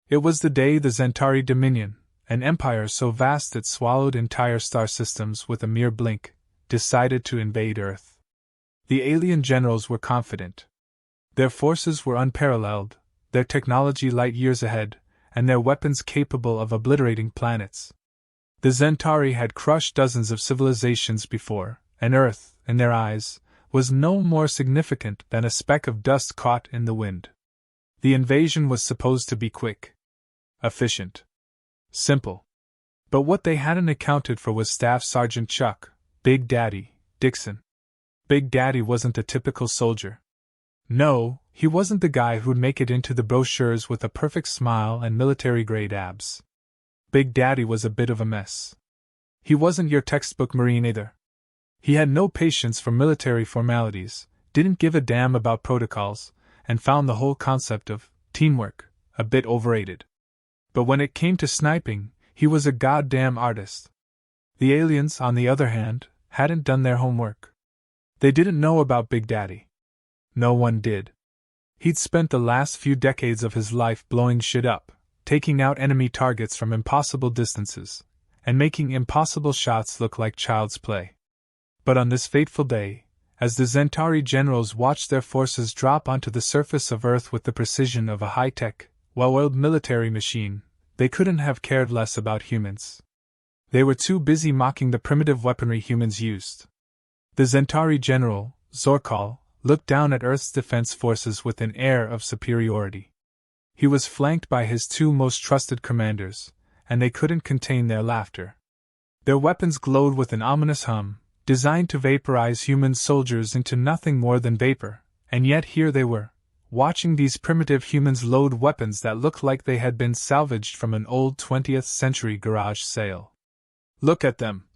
It was the day the Zentari Dominion, an empire so vast it swallowed entire star systems with a mere blink, decided to invade Earth. The alien generals were confident. Their forces were unparalleled, their technology light years ahead, and their weapons capable of obliterating planets. The Zentari had crushed dozens of civilizations before, and Earth, in their eyes, was no more significant than a speck of dust caught in the wind. The invasion was supposed to be quick, efficient, simple. But what they hadn't accounted for was Staff Sergeant Chuck, Big Daddy, Dixon. Big Daddy wasn't the typical soldier. No, he wasn't the guy who'd make it into the brochures with a perfect smile and military-grade abs. Big Daddy was a bit of a mess. He wasn't your textbook Marine either. He had no patience for military formalities, didn't give a damn about protocols, and found the whole concept of teamwork a bit overrated. But when it came to sniping, he was a goddamn artist. The aliens, on the other hand, hadn't done their homework. They didn't know about Big Daddy. No one did. He'd spent the last few decades of his life blowing shit up, taking out enemy targets from impossible distances, and making impossible shots look like child's play. But on this fateful day, as the Zentari generals watched their forces drop onto the surface of Earth with the precision of a high-tech, well-oiled military machine, they couldn't have cared less about humans. They were too busy mocking the primitive weaponry humans used. The Zentari general, Zorkal, looked down at Earth's defense forces with an air of superiority. He was flanked by his two most trusted commanders, and they couldn't contain their laughter. Their weapons glowed with an ominous hum, designed to vaporize human soldiers into nothing more than vapor, and yet here they were, watching these primitive humans load weapons that looked like they had been salvaged from an old 20th century garage sale. "Look at them,"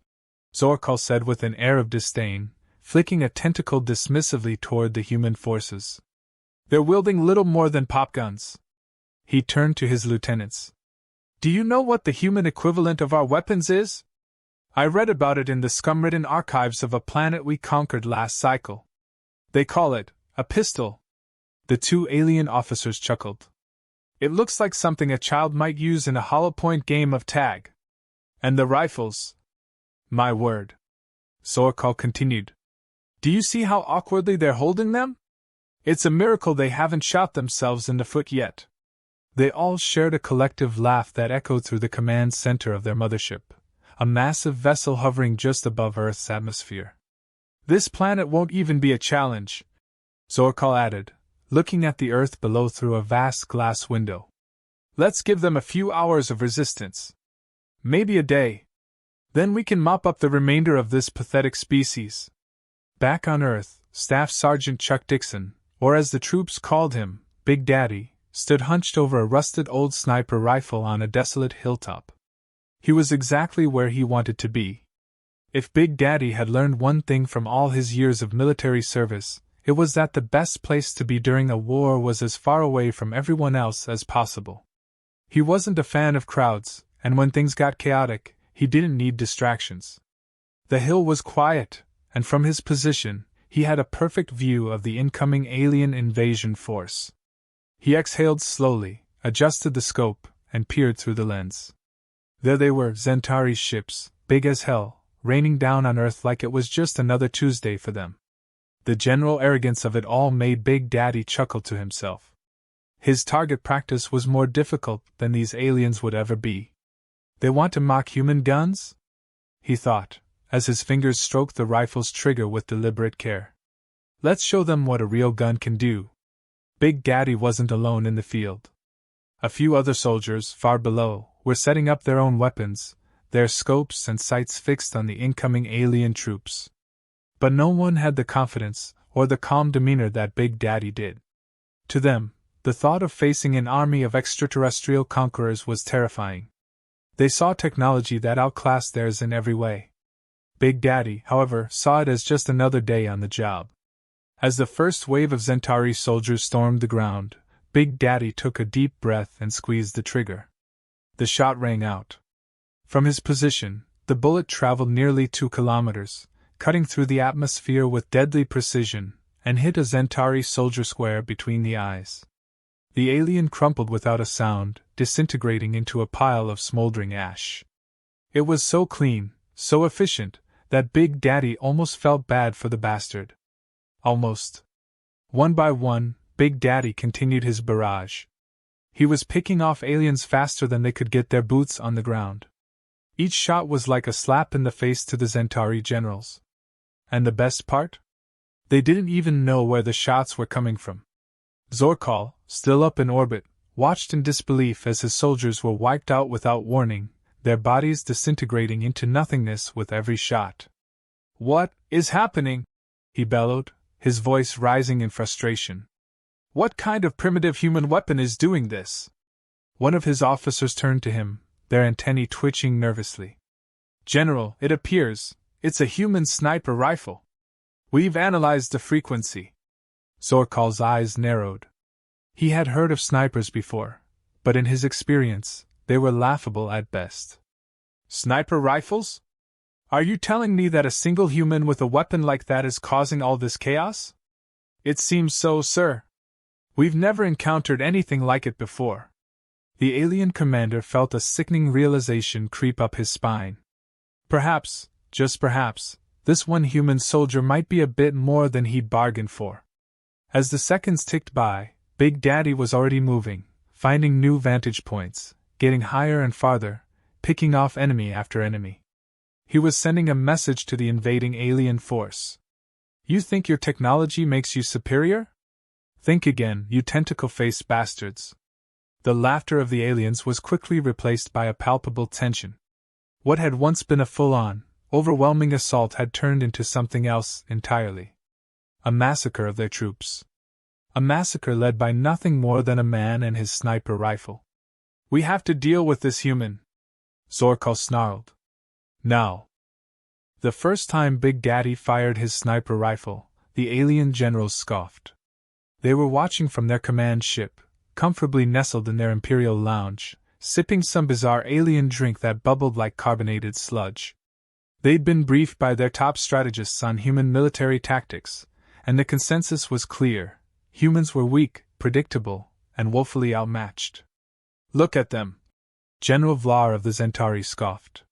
Zorkal said with an air of disdain, flicking a tentacle dismissively toward the human forces. "They're wielding little more than pop guns." He turned to his lieutenants. "Do you know what the human equivalent of our weapons is? I read about it in the scum-ridden archives of a planet we conquered last cycle. They call it a pistol." The two alien officers chuckled. "It looks like something a child might use in a hollow-point game of tag. And the rifles. My word," Zorkal continued. "Do you see how awkwardly they're holding them? It's a miracle they haven't shot themselves in the foot yet." They all shared a collective laugh that echoed through the command center of their mothership, a massive vessel hovering just above Earth's atmosphere. "This planet won't even be a challenge," Zorkal added, looking at the Earth below through a vast glass window. "Let's give them a few hours of resistance. Maybe a day. Then we can mop up the remainder of this pathetic species." Back on Earth, Staff Sergeant Chuck Dixon, or as the troops called him, Big Daddy, stood hunched over a rusted old sniper rifle on a desolate hilltop. He was exactly where he wanted to be. If Big Daddy had learned one thing from all his years of military service, it was that the best place to be during a war was as far away from everyone else as possible. He wasn't a fan of crowds, and when things got chaotic, he didn't need distractions. The hill was quiet, and from his position, he had a perfect view of the incoming alien invasion force. He exhaled slowly, adjusted the scope, and peered through the lens. There they were, Zentari's ships, big as hell, raining down on Earth like it was just another Tuesday for them. The general arrogance of it all made Big Daddy chuckle to himself. His target practice was more difficult than these aliens would ever be. "They want to mock human guns?" he thought, as his fingers stroked the rifle's trigger with deliberate care. "Let's show them what a real gun can do." Big Daddy wasn't alone in the field. A few other soldiers, far below, were setting up their own weapons, their scopes and sights fixed on the incoming alien troops. But no one had the confidence or the calm demeanor that Big Daddy did. To them, the thought of facing an army of extraterrestrial conquerors was terrifying. They saw technology that outclassed theirs in every way. Big Daddy, however, saw it as just another day on the job. As the first wave of Zentari soldiers stormed the ground, Big Daddy took a deep breath and squeezed the trigger. The shot rang out. From his position, the bullet traveled nearly 2 kilometers, cutting through the atmosphere with deadly precision, and hit a Zentari soldier square between the eyes. The alien crumpled without a sound, disintegrating into a pile of smoldering ash. It was so clean, so efficient, that Big Daddy almost felt bad for the bastard. Almost. One by one, Big Daddy continued his barrage. He was picking off aliens faster than they could get their boots on the ground. Each shot was like a slap in the face to the Zentari generals. And the best part? They didn't even know where the shots were coming from. Zorkal, still up in orbit, watched in disbelief as his soldiers were wiped out without warning, their bodies disintegrating into nothingness with every shot. "What is happening?" he bellowed, his voice rising in frustration. "What kind of primitive human weapon is doing this?" One of his officers turned to him, their antennae twitching nervously. "General, it appears it's a human sniper rifle. We've analyzed the frequency." Zorkal's eyes narrowed. He had heard of snipers before, but in his experience, they were laughable at best. "Sniper rifles? Are you telling me that a single human with a weapon like that is causing all this chaos?" "It seems so, sir. We've never encountered anything like it before." The alien commander felt a sickening realization creep up his spine. Perhaps, just perhaps, this one human soldier might be a bit more than he'd bargained for. As the seconds ticked by, Big Daddy was already moving, finding new vantage points, getting higher and farther, picking off enemy after enemy. He was sending a message to the invading alien force. "You think your technology makes you superior? Think again, you tentacle-faced bastards." The laughter of the aliens was quickly replaced by a palpable tension. What had once been a full-on, overwhelming assault had turned into something else entirely. A massacre of their troops. A massacre led by nothing more than a man and his sniper rifle. "We have to deal with this human," Zorkal snarled. "Now." The first time Big Daddy fired his sniper rifle, the alien generals scoffed. They were watching from their command ship, comfortably nestled in their imperial lounge, sipping some bizarre alien drink that bubbled like carbonated sludge. They'd been briefed by their top strategists on human military tactics, and the consensus was clear: humans were weak, predictable, and woefully outmatched. "Look at them," General Vlar of the Zentari scoffed.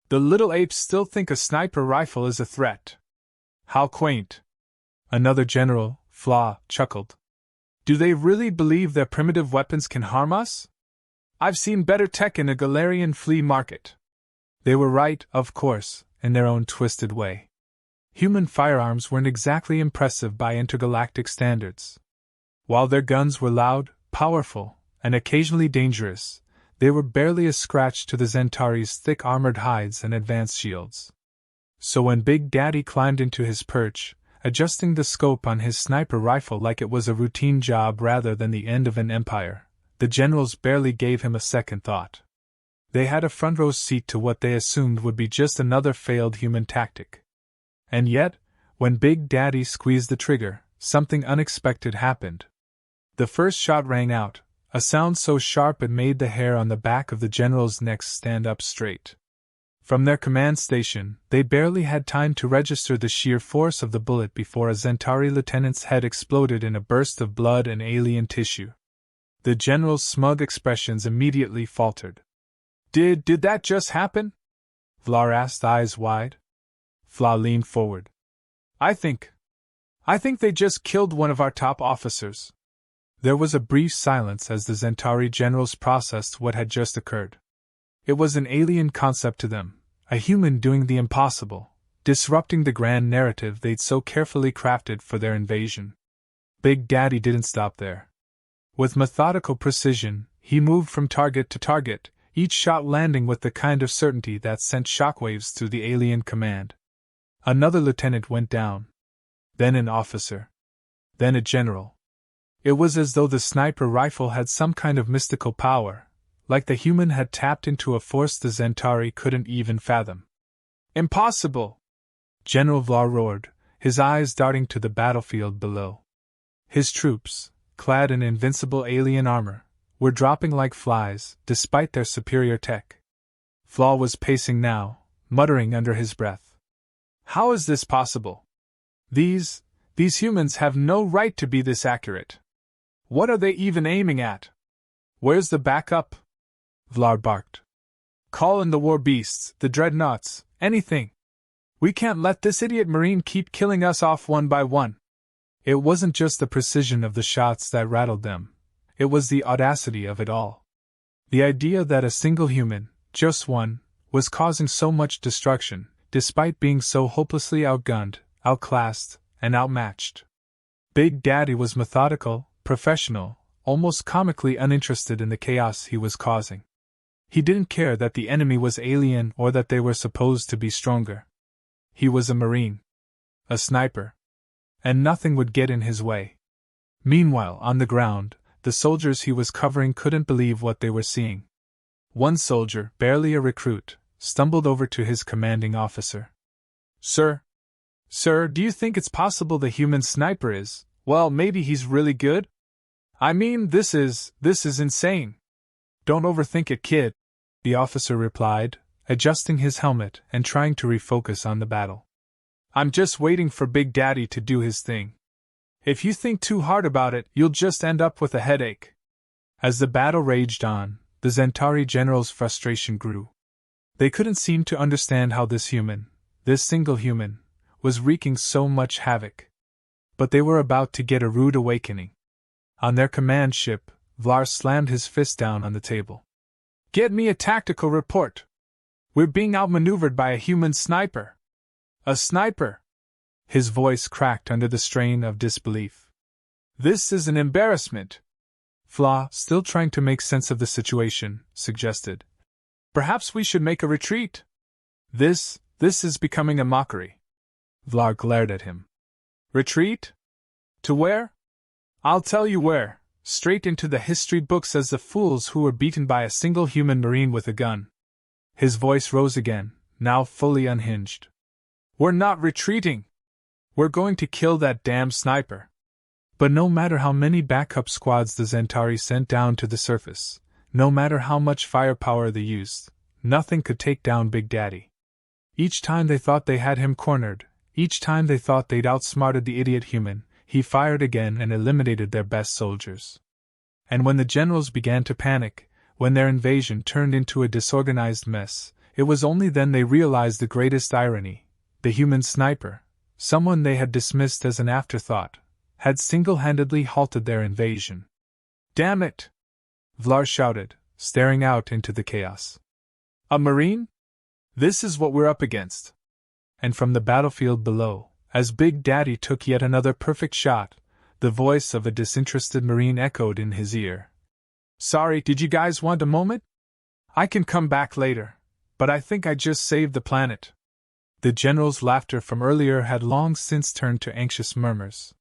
"The little apes still think a sniper rifle is a threat. How quaint." Another general, Flaw, chuckled. "Do they really believe their primitive weapons can harm us? I've seen better tech in a Galarian flea market." They were right, of course, in their own twisted way. Human firearms weren't exactly impressive by intergalactic standards. While their guns were loud, powerful, and occasionally dangerous, they were barely a scratch to the Zentari's thick armored hides and advanced shields. So when Big Daddy climbed into his perch, adjusting the scope on his sniper rifle like it was a routine job rather than the end of an empire, the generals barely gave him a second thought. They had a front-row seat to what they assumed would be just another failed human tactic. And yet, when Big Daddy squeezed the trigger, something unexpected happened. The first shot rang out, a sound so sharp it made the hair on the back of the generals' necks stand up straight. From their command station, they barely had time to register the sheer force of the bullet before a Zentari lieutenant's head exploded in a burst of blood and alien tissue. The general's smug expressions immediately faltered. Did that just happen?" Vlar asked, eyes wide. Fla leaned forward. I think they just killed one of our top officers." There was a brief silence as the Zentari generals processed what had just occurred. It was an alien concept to them, a human doing the impossible, disrupting the grand narrative they'd so carefully crafted for their invasion. Big Daddy didn't stop there. With methodical precision, he moved from target to target, each shot landing with the kind of certainty that sent shockwaves through the alien command. Another lieutenant went down. Then an officer. Then a general. It was as though the sniper rifle had some kind of mystical power, like the human had tapped into a force the Zentari couldn't even fathom. "Impossible!" General Vlar roared, his eyes darting to the battlefield below. His troops, clad in invincible alien armor, were dropping like flies, despite their superior tech. Flaw was pacing now, muttering under his breath. "How is this possible? These humans have no right to be this accurate. What are they even aiming at? Where's the backup? Vlar barked. Call in the war beasts, the dreadnoughts, anything. We can't let this idiot Marine keep killing us off one by one. It wasn't just the precision of the shots that rattled them. It was the audacity of it all. The idea that a single human, just one, was causing so much destruction, despite being so hopelessly outgunned, outclassed, and outmatched. Big Daddy was methodical, professional, almost comically uninterested in the chaos he was causing. He didn't care that the enemy was alien or that they were supposed to be stronger. He was a Marine. A sniper. And nothing would get in his way. Meanwhile, on the ground, the soldiers he was covering couldn't believe what they were seeing. One soldier, barely a recruit, stumbled over to his commanding officer. Sir, do you think it's possible the human sniper is, well, maybe he's really good? I mean, this is insane. Don't overthink it, kid, the officer replied, adjusting his helmet and trying to refocus on the battle. I'm just waiting for Big Daddy to do his thing. If you think too hard about it, you'll just end up with a headache. As the battle raged on, the Zentari generals' frustration grew. They couldn't seem to understand how this single human, was wreaking so much havoc. But they were about to get a rude awakening. On their command ship, Vlar slammed his fist down on the table. Get me a tactical report. We're being outmaneuvered by a human sniper. A sniper! His voice cracked under the strain of disbelief. This is an embarrassment. Flaw, still trying to make sense of the situation, suggested. Perhaps we should make a retreat. This is becoming a mockery. Vlar glared at him. Retreat? To where? I'll tell you where. Straight into the history books as the fools who were beaten by a single human Marine with a gun. His voice rose again, now fully unhinged. We're not retreating. We're going to kill that damn sniper. But no matter how many backup squads the Zentari sent down to the surface, no matter how much firepower they used, nothing could take down Big Daddy. Each time they thought they had him cornered, each time they thought they'd outsmarted the idiot human, he fired again and eliminated their best soldiers. And when the generals began to panic, when their invasion turned into a disorganized mess, it was only then they realized the greatest irony. The human sniper, someone they had dismissed as an afterthought, had single-handedly halted their invasion. Damn it! Vlar shouted, staring out into the chaos. A Marine? This is what we're up against. And from the battlefield below, as Big Daddy took yet another perfect shot, the voice of a disinterested Marine echoed in his ear. Sorry, did you guys want a moment? I can come back later, but I think I just saved the planet. The general's laughter from earlier had long since turned to anxious murmurs.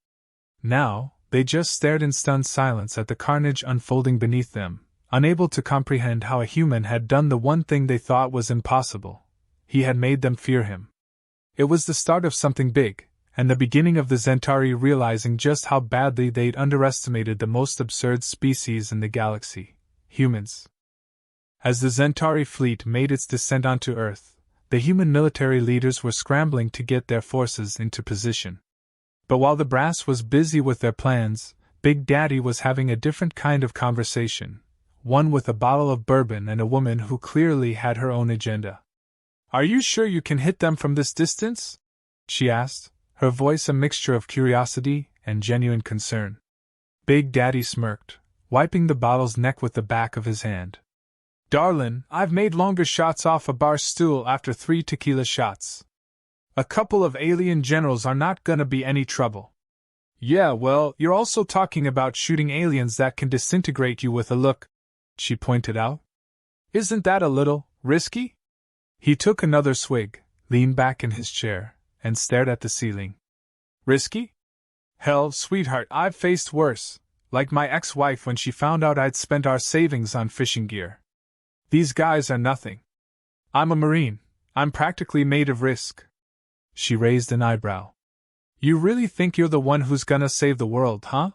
Now, they just stared in stunned silence at the carnage unfolding beneath them, unable to comprehend how a human had done the one thing they thought was impossible. He had made them fear him. It was the start of something big, and the beginning of the Zentari realizing just how badly they'd underestimated the most absurd species in the galaxy, humans. As the Zentari fleet made its descent onto Earth, the human military leaders were scrambling to get their forces into position. But while the brass was busy with their plans, Big Daddy was having a different kind of conversation, one with a bottle of bourbon and a woman who clearly had her own agenda. Are you sure you can hit them from this distance? She asked, her voice a mixture of curiosity and genuine concern. Big Daddy smirked, wiping the bottle's neck with the back of his hand. Darlin', I've made longer shots off a bar stool after 3 tequila shots. A couple of alien generals are not gonna be any trouble. Yeah, well, you're also talking about shooting aliens that can disintegrate you with a look, she pointed out. Isn't that a little risky? He took another swig, leaned back in his chair, and stared at the ceiling. Risky? Hell, sweetheart, I've faced worse, like my ex-wife when she found out I'd spent our savings on fishing gear. These guys are nothing. I'm a Marine. I'm practically made of risk. She raised an eyebrow. You really think you're the one who's gonna save the world, huh?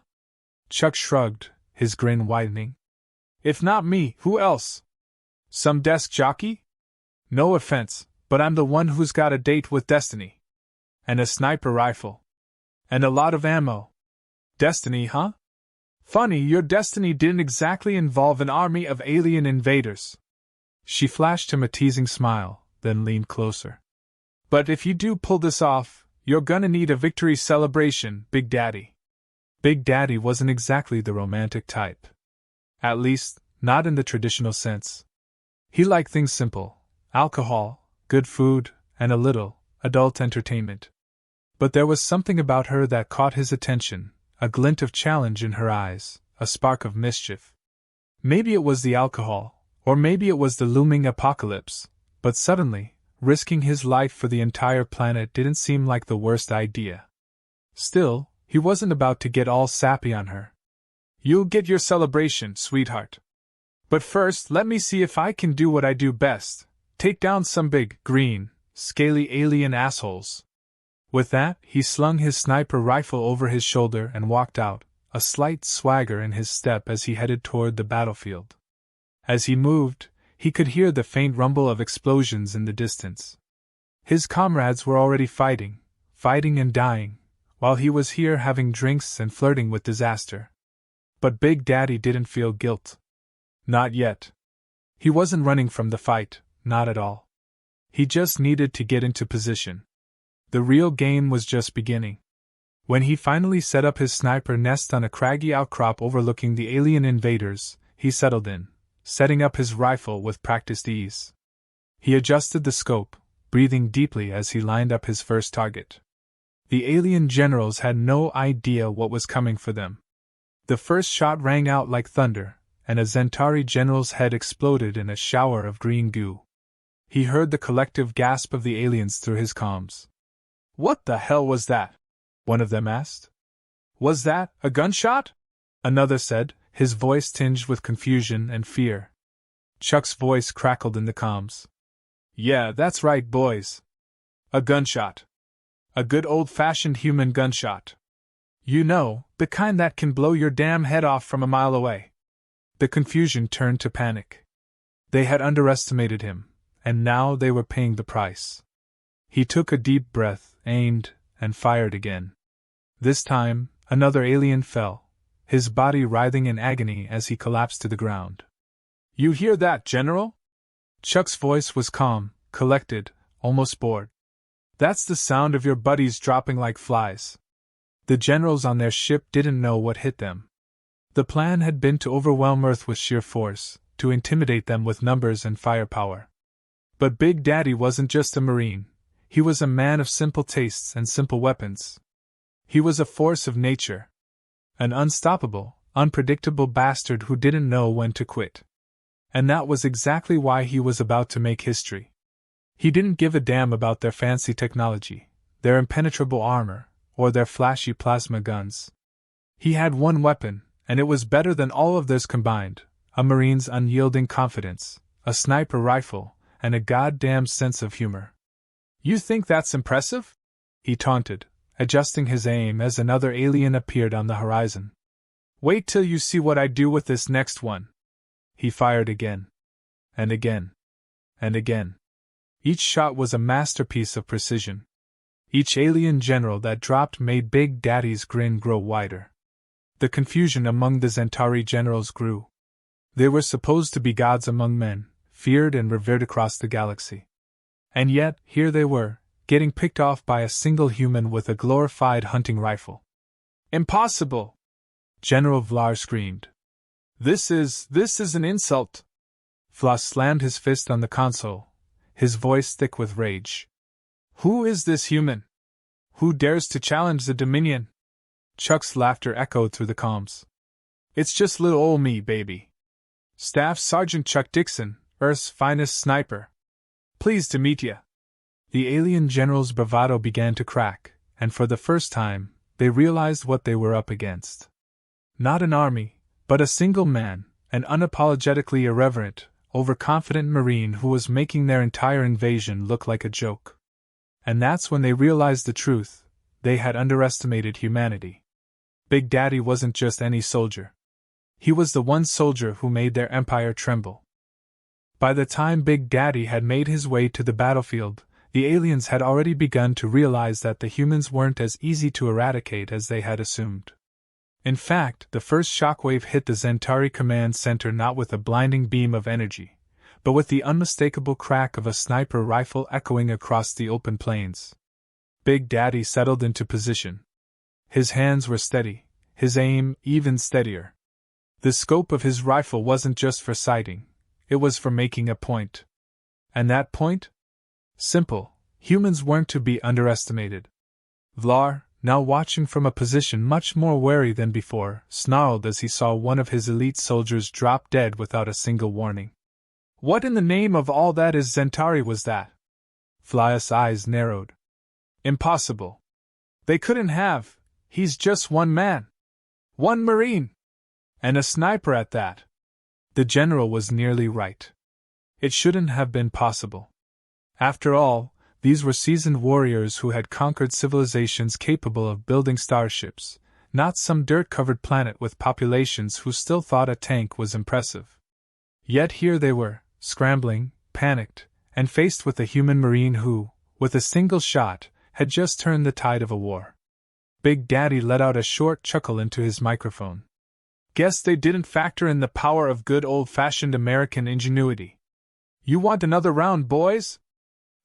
Chuck shrugged, his grin widening. If not me, who else? Some desk jockey? No offense, but I'm the one who's got a date with destiny. And a sniper rifle. And a lot of ammo. Destiny, huh? Funny, your destiny didn't exactly involve an army of alien invaders. She flashed him a teasing smile, then leaned closer. But if you do pull this off, you're gonna need a victory celebration, Big Daddy. Big Daddy wasn't exactly the romantic type. At least, not in the traditional sense. He liked things simple: alcohol, good food, and a little adult entertainment. But there was something about her that caught his attention, a glint of challenge in her eyes, a spark of mischief. Maybe it was the alcohol, or maybe it was the looming apocalypse, but suddenly, risking his life for the entire planet didn't seem like the worst idea. Still, he wasn't about to get all sappy on her. You'll get your celebration, sweetheart. But first, let me see if I can do what I do best: take down some big, green, scaly alien assholes. With that, he slung his sniper rifle over his shoulder and walked out, a slight swagger in his step as he headed toward the battlefield. As he moved, he could hear the faint rumble of explosions in the distance. His comrades were already fighting and dying, while he was here having drinks and flirting with disaster. But Big Daddy didn't feel guilt. Not yet. He wasn't running from the fight, not at all. He just needed to get into position. The real game was just beginning. When he finally set up his sniper nest on a craggy outcrop overlooking the alien invaders, he settled in, setting up his rifle with practiced ease. He adjusted the scope, breathing deeply as he lined up his first target. The alien generals had no idea what was coming for them. The first shot rang out like thunder, and a Centauri general's head exploded in a shower of green goo. He heard the collective gasp of the aliens through his comms. "What the hell was that?" one of them asked. "Was that a gunshot?" another said, his voice tinged with confusion and fear. Chuck's voice crackled in the comms. "Yeah, that's right, boys. A gunshot. A good old-fashioned human gunshot. You know, the kind that can blow your damn head off from a mile away." The confusion turned to panic. They had underestimated him, and now they were paying the price. He took a deep breath, aimed, and fired again. This time, another alien fell, his body writhing in agony as he collapsed to the ground. "You hear that, General?" Chuck's voice was calm, collected, almost bored. "That's the sound of your buddies dropping like flies." The generals on their ship didn't know what hit them. The plan had been to overwhelm Earth with sheer force, to intimidate them with numbers and firepower. But Big Daddy wasn't just a Marine. He was a man of simple tastes and simple weapons. He was a force of nature. An unstoppable, unpredictable bastard who didn't know when to quit. And that was exactly why he was about to make history. He didn't give a damn about their fancy technology, their impenetrable armor, or their flashy plasma guns. He had one weapon, and it was better than all of theirs combined: a Marine's unyielding confidence, a sniper rifle, and a goddamn sense of humor. "You think that's impressive?" he taunted, adjusting his aim as another alien appeared on the horizon. "Wait till you see what I do with this next one." He fired again. And again. And again. Each shot was a masterpiece of precision. Each alien general that dropped made Big Daddy's grin grow wider. The confusion among the Centauri generals grew. They were supposed to be gods among men, feared and revered across the galaxy. And yet, here they were, getting picked off by a single human with a glorified hunting rifle. "Impossible!" General Vlar screamed. This is an insult." Floss slammed his fist on the console, his voice thick with rage. "Who is this human? Who dares to challenge the Dominion?" Chuck's laughter echoed through the comms. "It's just little ol' me, baby. Staff Sergeant Chuck Dixon, Earth's finest sniper. Pleased to meet ya." The alien general's bravado began to crack, and for the first time, they realized what they were up against. Not an army, but a single man, an unapologetically irreverent, overconfident Marine who was making their entire invasion look like a joke. And that's when they realized the truth: they had underestimated humanity. Big Daddy wasn't just any soldier. He was the one soldier who made their empire tremble. By the time Big Daddy had made his way to the battlefield, the aliens had already begun to realize that the humans weren't as easy to eradicate as they had assumed. In fact, the first shockwave hit the Zentari command center not with a blinding beam of energy, but with the unmistakable crack of a sniper rifle echoing across the open plains. Big Daddy settled into position. His hands were steady, his aim even steadier. The scope of his rifle wasn't just for sighting, it was for making a point. And that point? Simple, humans weren't to be underestimated. Vlar, now watching from a position much more wary than before, snarled as he saw one of his elite soldiers drop dead without a single warning. What in the name of all that is Zentari was that? Vlar's eyes narrowed. Impossible. They couldn't have. He's just one man. One Marine. And a sniper at that. The general was nearly right. It shouldn't have been possible. After all, these were seasoned warriors who had conquered civilizations capable of building starships, not some dirt-covered planet with populations who still thought a tank was impressive. Yet here they were, scrambling, panicked, and faced with a human Marine who, with a single shot, had just turned the tide of a war. Big Daddy let out a short chuckle into his microphone. Guess they didn't factor in the power of good old-fashioned American ingenuity. You want another round, boys?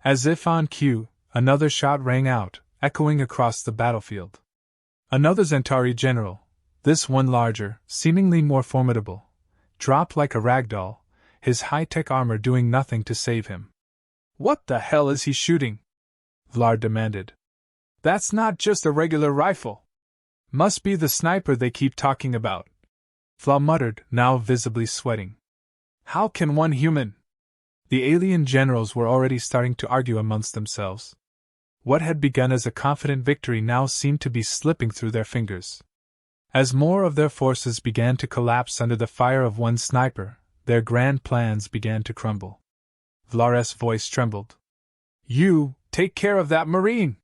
As if on cue, another shot rang out, echoing across the battlefield. Another Zentari general, this one larger, seemingly more formidable, dropped like a ragdoll, his high-tech armor doing nothing to save him. What the hell is he shooting? Vlar demanded. That's not just a regular rifle. Must be the sniper they keep talking about. Vlar muttered, now visibly sweating. How can one human? The alien generals were already starting to argue amongst themselves. What had begun as a confident victory now seemed to be slipping through their fingers. As more of their forces began to collapse under the fire of one sniper, their grand plans began to crumble. Vlar's voice trembled. You, take care of that Marine!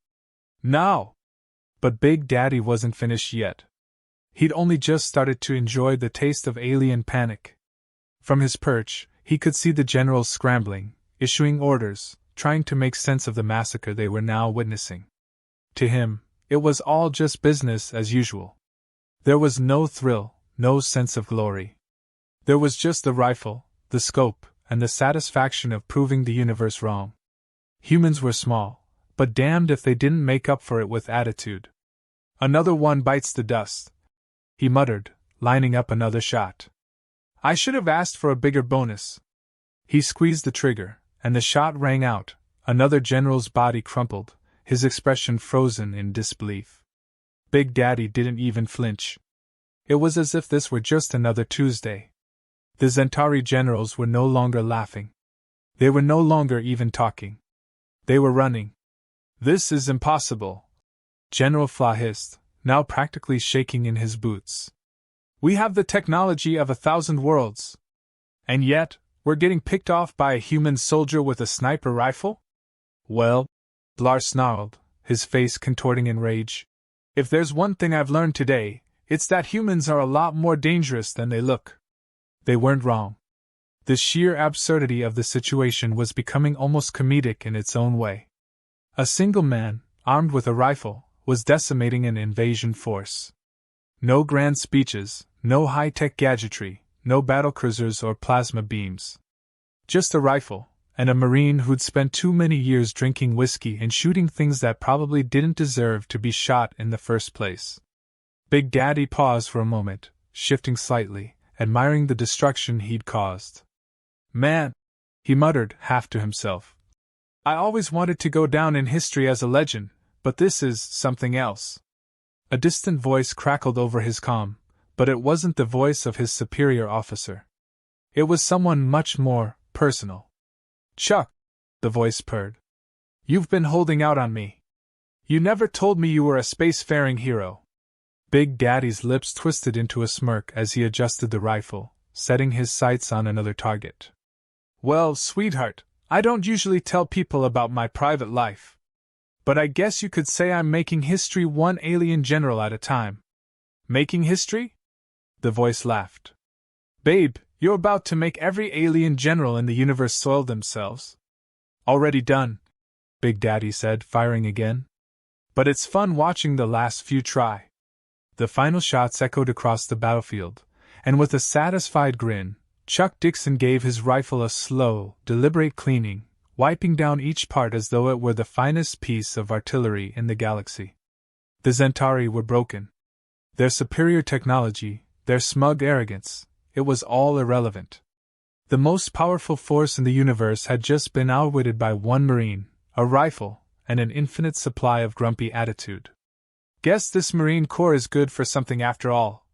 Now! But Big Daddy wasn't finished yet. He'd only just started to enjoy the taste of alien panic. From his perch, he could see the generals scrambling, issuing orders, trying to make sense of the massacre they were now witnessing. To him, it was all just business as usual. There was no thrill, no sense of glory. There was just the rifle, the scope, and the satisfaction of proving the universe wrong. Humans were small, but damned if they didn't make up for it with attitude. Another one bites the dust, he muttered, lining up another shot. I should have asked for a bigger bonus. He squeezed the trigger, and the shot rang out. Another general's body crumpled, his expression frozen in disbelief. Big Daddy didn't even flinch. It was as if this were just another Tuesday. The Zentari generals were no longer laughing. They were no longer even talking. They were running. This is impossible, General Vlar hissed, now practically shaking in his boots. We have the technology of 1,000 worlds. And yet, we're getting picked off by a human soldier with a sniper rifle? Well, Vlar snarled, his face contorting in rage. If there's one thing I've learned today, it's that humans are a lot more dangerous than they look. They weren't wrong. The sheer absurdity of the situation was becoming almost comedic in its own way. A single man, armed with a rifle, was decimating an invasion force. No grand speeches, no high-tech gadgetry, no battlecruisers or plasma beams. Just a rifle, and a Marine who'd spent too many years drinking whiskey and shooting things that probably didn't deserve to be shot in the first place. Big Daddy paused for a moment, shifting slightly, admiring the destruction he'd caused. Man, he muttered, half to himself. I always wanted to go down in history as a legend, but this is something else. A distant voice crackled over his comm, but it wasn't the voice of his superior officer. It was someone much more personal. Chuck, the voice purred. You've been holding out on me. You never told me you were a spacefaring hero. Big Daddy's lips twisted into a smirk as he adjusted the rifle, setting his sights on another target. Well, sweetheart, I don't usually tell people about my private life. But I guess you could say I'm making history one alien general at a time. Making history? The voice laughed. Babe, you're about to make every alien general in the universe soil themselves. Already done, Big Daddy said, firing again. But it's fun watching the last few try. The final shots echoed across the battlefield, and with a satisfied grin, Chuck Dixon gave his rifle a slow, deliberate cleaning, wiping down each part as though it were the finest piece of artillery in the galaxy. The Centauri were broken. Their superior technology, their smug arrogance, it was all irrelevant. The most powerful force in the universe had just been outwitted by one Marine, a rifle, and an infinite supply of grumpy attitude. "Guess this Marine Corps is good for something after all,"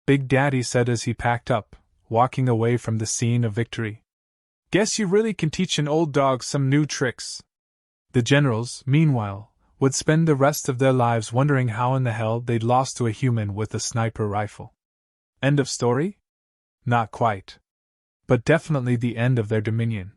Big Daddy said as he packed up, walking away from the scene of victory. "Guess you really can teach an old dog some new tricks." The generals, meanwhile, would spend the rest of their lives wondering how in the hell they'd lost to a human with a sniper rifle. End of story? Not quite. But definitely the end of their dominion.